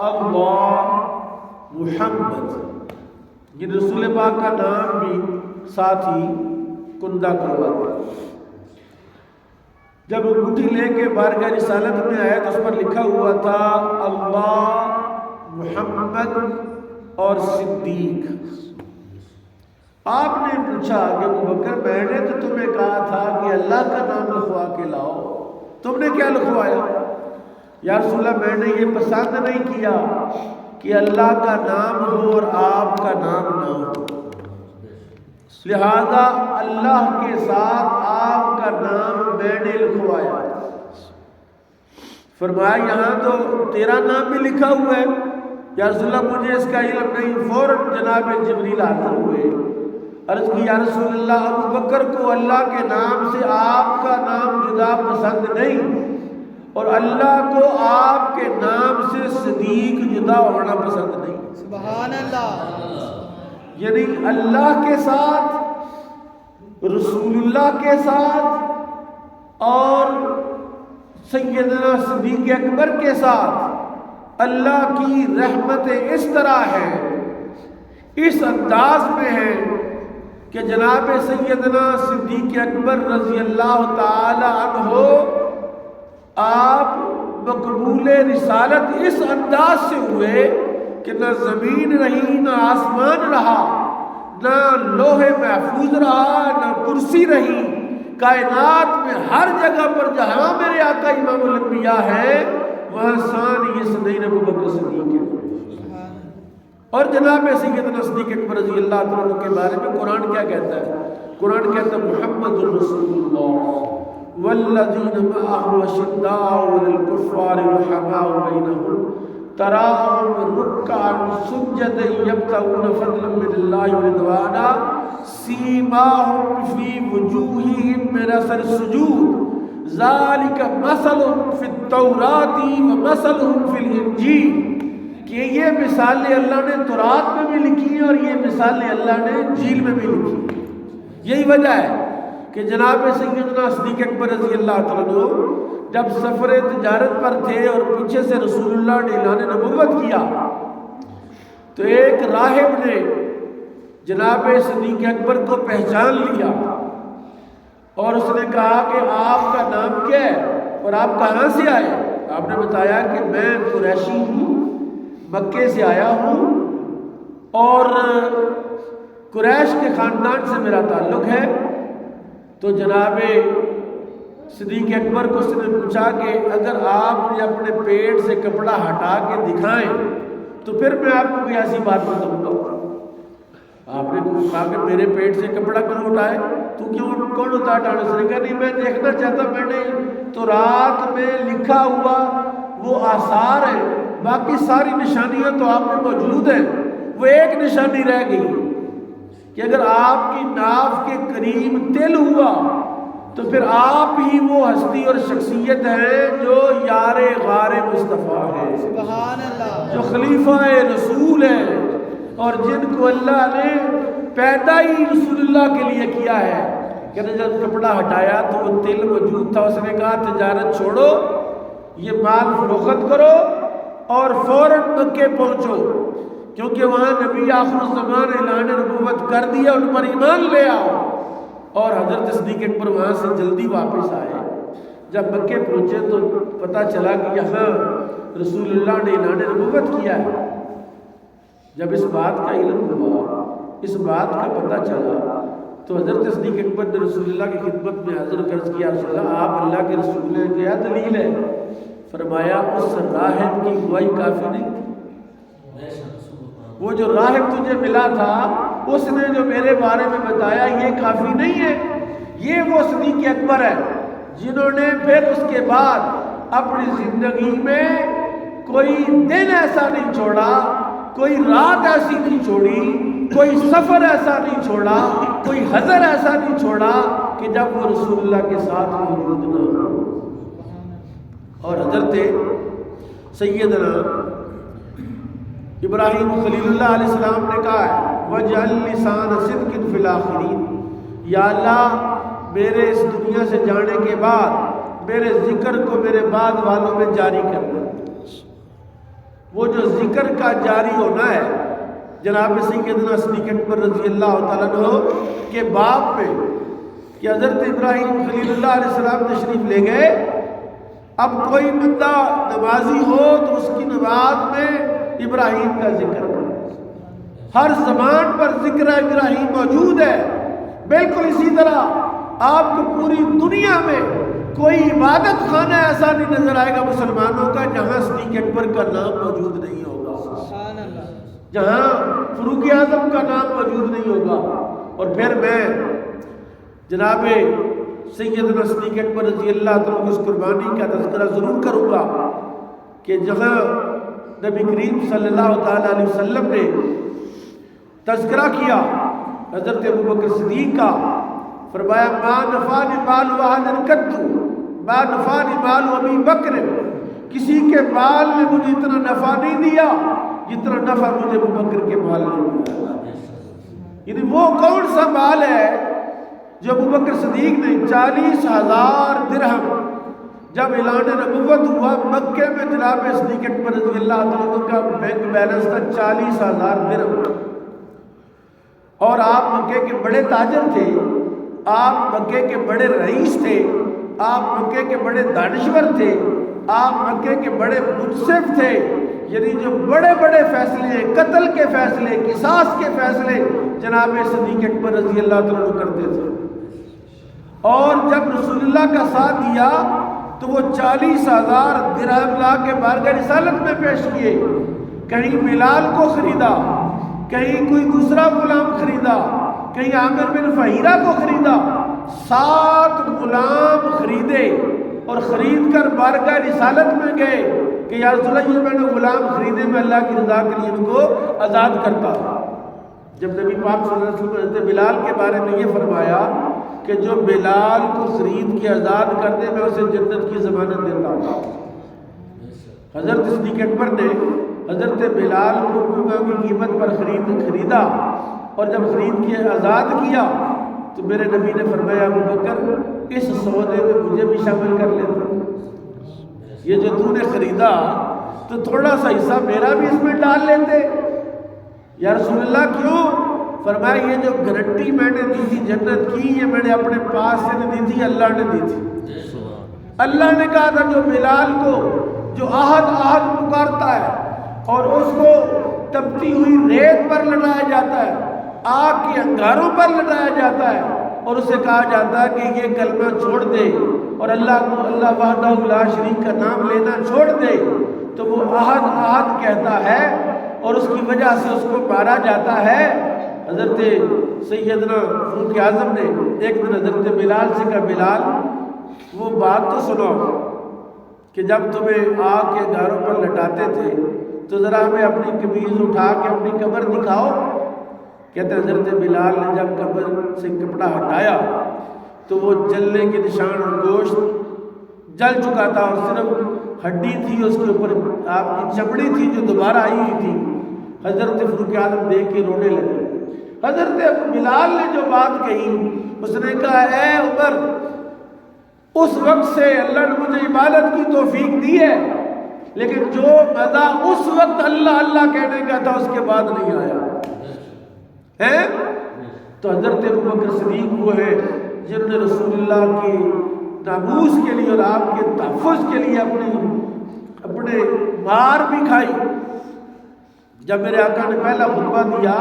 اللہ محمد، یہ رسول پاک کا نام بھی ساتھ ہی کندہ کروا دیا۔ جب انگوٹھی لے کے بارگاہ رسالت میں آیا تو اس پر لکھا ہوا تھا اللہ محمد اور صدیق۔ آپ نے پوچھا کہ ابوبکر میں نے تو تمہیں کہا تھا کہ اللہ کا نام لکھوا کے لاؤ، تم نے کیا لکھوایا؟ یا رسول اللہ میں نے یہ پسند نہیں کیا کہ اللہ کا نام ہو اور آپ کا نام نہ ہو، لہذا اللہ کے ساتھ آپ کا نام میں نے لکھوایا۔ فرمایا یہاں تو تیرا نام بھی لکھا ہوا ہے۔ یا رسول اللہ مجھے اس کا علم نہیں۔ فوراً جناب جبریل حاضر ہوئے، عرض کی یا رسول اللہ ابوبکر کو اللہ کے نام سے آپ کا نام جدا پسند نہیں، اور اللہ کو آپ کے نام سے صدیق جدا ہونا پسند نہیں۔ سبحان اللہ۔ یعنی اللہ کے ساتھ، رسول اللہ کے ساتھ اور سیدنا صدیق اکبر کے ساتھ اللہ کی رحمت اس طرح ہے، اس انداز میں ہے کہ جناب سیدنا صدیق اکبر رضی اللہ تعالی عنہ آپ مقبول رسالت اس انداز سے ہوئے کہ نہ زمین رہی، نہ آسمان رہا، نہ لوح محفوظ رہا، نہ کرسی رہی، کائنات میں ہر جگہ پر جہاں میرے آقا امام الانبیاء ہے وہاں شان یہ سنین ابوبکر صدیق ہے۔ اور جناب سیدنا صدیق اکبر رضی اللہ تعالیٰ کے بارے میں قرآن کیا کہتا ہے؟ قرآن کہتا ہے محمد رسول اللہ والذین معه اشداء علی الکفار رحماء بینہم تراہم رکعا سجدا یبتغون فضلا من اللہ ورضوانا سیماہم فی وجوہہم من اثر السجود ذالک مثلهم فی التوراۃ ومثلهم فی الانجیل، کہ یہ مثالیں اللہ نے تورات میں بھی لکھی ہیں اور یہ مثالیں اللہ نے انجیل میں بھی لکھی ہیں۔ یہی وجہ ہے کہ جناب سیدنا صدیق اکبر رضی اللہ تعالیٰ عنہ جب سفر تجارت پر تھے اور پیچھے سے رسول اللہ نے اعلان نبوت کیا تو ایک راہب نے جناب صدیق اکبر کو پہچان لیا اور اس نے کہا کہ آپ کا نام کیا ہے اور آپ کہاں سے آئے؟ آپ نے بتایا کہ میں قریشی ہوں، مکے سے آیا ہوں اور قریش کے خاندان سے میرا تعلق ہے۔ تو جناب صدیق اکبر کو اس نے پوچھا کہ اگر آپ مجھے اپنے پیٹ سے کپڑا ہٹا کے دکھائیں تو پھر میں آپ کو کوئی ایسی بات بتاؤں گا۔ آپ نے کہا کہ میرے پیٹ سے کپڑا کیوں اٹھائے؟ تو کون ہوتا ہے؟ اس نے کہا نہیں میں دیکھنا چاہتا، میں نے تو رات میں لکھا ہوا وہ آثار ہے، باقی ساری نشانیاں تو آپ میں موجود ہیں، وہ ایک نشانی رہ گئی کہ اگر آپ کی ناف کے قریب تل ہوا تو پھر آپ ہی وہ ہستی اور شخصیت ہے جو یار غار مصطفیٰ ہے، سبحان اللہ، جو خلیفہ رسول ہے اور جن کو اللہ نے پیدا ہی رسول اللہ کے لیے کیا ہے۔ کہ جب کپڑا ہٹایا تو وہ تل موجود تھا، اس نے کہا تجارت چھوڑو، یہ مال فروخت کرو اور فوراً مکے پہنچو، کیونکہ وہاں نبی آخر الزمان اعلان نبوت کر دیا، ان پر ایمان لے آؤ۔ اور حضرت صدیق اکبر وہاں سے جلدی واپس آئے۔ جب مکے پہنچے تو پتہ چلا کہ یہاں رسول اللہ نے اعلان نبوت کیا ہے۔ جب اس بات کا علم ہوا، اس بات کا پتہ چلا تو حضرت صدیق اکبر نے رسول اللہ کی خدمت میں حاضر عرض کیا رسول اللہ آپ اللہ کے رسول ہیں، کیا دلیل ہے؟ فرمایا اس راہب کی گواہی کافی نہیں تھی۔ وہ جو راہب تجھے ملا تھا اس نے جو میرے بارے میں بتایا یہ کافی نہیں ہے۔ یہ وہ صدیق اکبر ہے جنہوں نے پھر اس کے بعد اپنی زندگی میں کوئی دن ایسا نہیں چھوڑا، کوئی رات ایسی نہیں چھوڑی، کوئی سفر ایسا نہیں چھوڑا، کوئی حضر ایسا نہیں چھوڑا کہ جب وہ رسول اللہ کے ساتھ موجود نہ ہو۔ اور حضرت سیدنا ابراہیم خلیل اللہ علیہ السلام نے کہا ہے وَجْعَلْ لِسَانَ صِدْقٍ فِي الْآخِرِينَ، یا اللہ میرے اس دنیا سے جانے کے بعد میرے ذکر کو میرے بعد والوں میں جاری کرنا۔ وہ جو ذکر کا جاری ہونا ہے جناب سیدنا صدیق اکبر رضی اللہ تعالیٰ عنہ کے باپ میں کہ حضرت ابراہیم خلیل اللہ علیہ السلام تشریف لے گئے. اب کوئی بندہ نمازی ہو تو اس کی نماز میں ابراہیم کا ذکر ہو. ہر زبان پر ذکر ابراہیم موجود ہے. بالکل اسی طرح آپ کو پوری دنیا میں کوئی عبادت خانہ ایسا نہیں نظر آئے گا مسلمانوں کا جہاں صدیق اکبر کا نام موجود نہیں ہوگا, سبحان اللہ, جہاں فاروق اعظم کا نام موجود نہیں ہوگا. اور پھر میں جناب سیدنا صدیق اکبر رضی اللہ تعالیٰ کی اس قربانی کا تذکرہ ضرور کروں گا کہ جہاں نبی کریم صلی اللہ تعالیٰ علیہ وسلم نے تذکرہ کیا حضرت ابوبکر صدیق کا, فرمایا ما نفعنی مال احد قط ما نفعنی مال ابی بکر, کسی کے مال نے مجھے اتنا نفع نہیں دیا جتنا نفع مجھے ابوبکر کے مال نے دیا. یعنی وہ کون سا مال ہے جو ابوبکر صدیق نے 40,000 درہم جب اعلان نبوت ہوا مکے میں جناب صدیق اکبر رضی اللہ عنہ کا بینک بیلنس تھا 40,000 درہم. اور آپ مکے کے بڑے تاجر تھے, آپ مکے کے بڑے رئیس تھے, آپ مکے کے بڑے دانشور تھے, آپ مکے کے بڑے منصف تھے. یعنی جو بڑے بڑے فیصلے ہیں, قتل کے فیصلے, قصاص کے فیصلے جناب صدیق اکبر رضی اللہ تعالیٰ کرتے تھے. اور جب رسول اللہ کا ساتھ دیا تو وہ 40,000 درہم لا کے بارگاہ رسالت میں پیش کیے. کہیں بلال کو خریدا, کہیں کوئی دوسرا غلام خریدا, کہیں عامر بن فہیرہ کو خریدا. 7 غلام خریدے اور خرید کر بارگاہ رسالت میں گئے کہ یا رسول اللہ یہ میں نے غلام خریدے, میں اللہ کی رضا کے لیے ان کو آزاد کرتا. جب نبی پاک صلی اللہ علیہ وسلم نے بلال کے بارے میں یہ فرمایا کہ جو بلال کو خرید کے آزاد کر دے میں اسے جنت کی ضمانت دیتا ہوں. حضرت صدیق اکبر نے حضرت بلال کو کی قیمت پر خریدا اور جب خرید کے آزاد کیا تو میرے نبی نے فرمایا ابو بکر اس سودے میں مجھے بھی شامل کر لیتے, یہ جو تو نے خریدا تو تھوڑا سا حصہ میرا بھی اس میں ڈال لیتے. یا رسول اللہ کیوں؟ فرمایا یہ جو گارنٹی میں نے دی تھی جنت کی یہ میں نے اپنے پاس سے نہیں دی تھی, اللہ نے دی تھی. اللہ نے کہا تھا جو بلال کو جو آہد پکارتا ہے اور اس کو تپتی ہوئی ریت پر لٹایا جاتا ہے, آگ کے انگاروں پر لٹایا جاتا ہے اور اسے کہا جاتا ہے کہ یہ کلمہ چھوڑ دے اور اللہ کو اللہ وحدہ لا شریک کا نام لینا چھوڑ دے, تو وہ آہد کہتا ہے اور اس کی وجہ سے اس کو مارا جاتا ہے. حضرت سیدنا فاروق اعظم نے ایک دن حضرت بلال سے کہا بلال وہ بات تو سنو کہ جب تمہیں آگ کے گاروں پر لٹاتے تھے تو ذرا ہمیں اپنی قمیض اٹھا کے اپنی کمر دکھاؤ. کہتے حضرت بلال نے جب کمر سے کپڑا ہٹایا تو وہ جلنے کے نشان اور گوشت جل چکا تھا اور صرف ہڈی تھی, اس کے اوپر آپ کی چمڑی تھی جو دوبارہ آئی ہوئی تھی. حضرت فاروق اعظم دیکھ کے رونے لگے. حضرت بلال نے جو بات کہی اس نے کہا اے عمر اس وقت سے اللہ نے مجھے عبادت کی توفیق دی ہے لیکن جو مزہ اس وقت اللہ اللہ کہنے کا تھا اس کے بعد نہیں آیا ہے. تو حضرت ابوبکر صدیق وہ ہے جنہوں نے رسول اللہ کی ناموس کے لیے اور آپ کے تحفظ کے لیے اپنے مار بھی کھائی. جب میرے آقا نے پہلا خطبہ دیا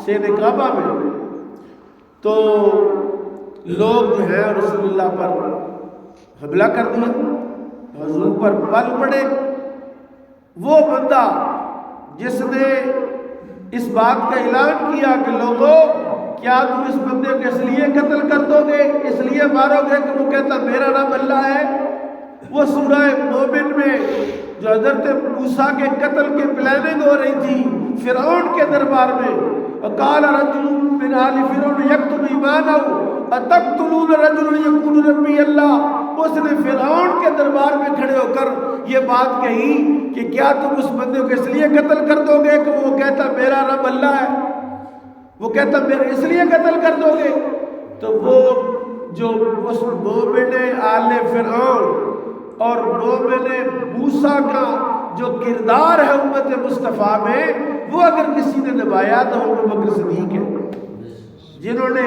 سین کعبہ میں تو لوگ جو ہے رسول اللہ پر حملہ کر دیا, حضور پر پل پڑے. وہ بندہ جس نے اس بات کا اعلان کیا کہ لوگوں کیا تم اس بندے کو اس لیے قتل کر دو گے, اس لیے مارو گے کہ وہ کہتا میرا نام اللہ ہے. وہ سورہ مومن میں جو حضرت موسیٰ کے قتل کی پلاننگ ہو رہی تھی فرعون کے دربار میں, وقال رجل من آل فرعون یکتم ایمانہ اتقتلون رجلا یقول ربی اللہ. اس نے فرعون کے دربار میں کھڑے ہو کر یہ بات کہی کہ کیا تم اس بندے کو اس لیے قتل کر دو گے کہ وہ کہتا میرا رب اللہ ہے, وہ کہتا میرا اس لیے قتل کر دو گے. تو وہ جو اس مومن آل فرعون اور مومن موسیٰ کا جو کردار ہے امت مصطفیٰ میں وہ اگر کسی نے نبھایا تو وہ ابو بکر صدیق ہے، جنہوں نے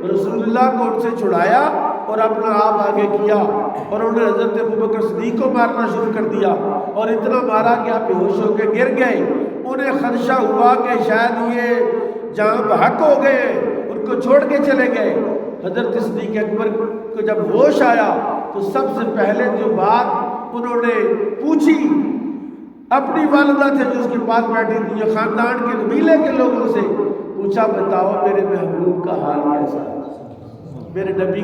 رسول اللہ کو ان سے چھڑایا اور اپنا آپ آگے کیا، اور انہوں نے حضرت ابو بکر صدیق کو مارنا شروع کر دیا اور اتنا مارا کہ آپ بے ہوش ہو کے گر گئے۔ انہیں خدشہ ہوا کہ شاید یہ جہاں بحق ہو گئے، ان کو چھوڑ کے چلے گئے۔ حضرت صدیق اکبر کو جب ہوش آیا تو سب سے پہلے جو بات انہوں نے پوچھی اپنی والدہ تھے جو اس کے پاس بیٹھی تھی، جو خاندان کے قبیلے کے لوگوں سے پوچھا، بتاؤ میرے محبوب کا حال کیسا ہے، میرے نبی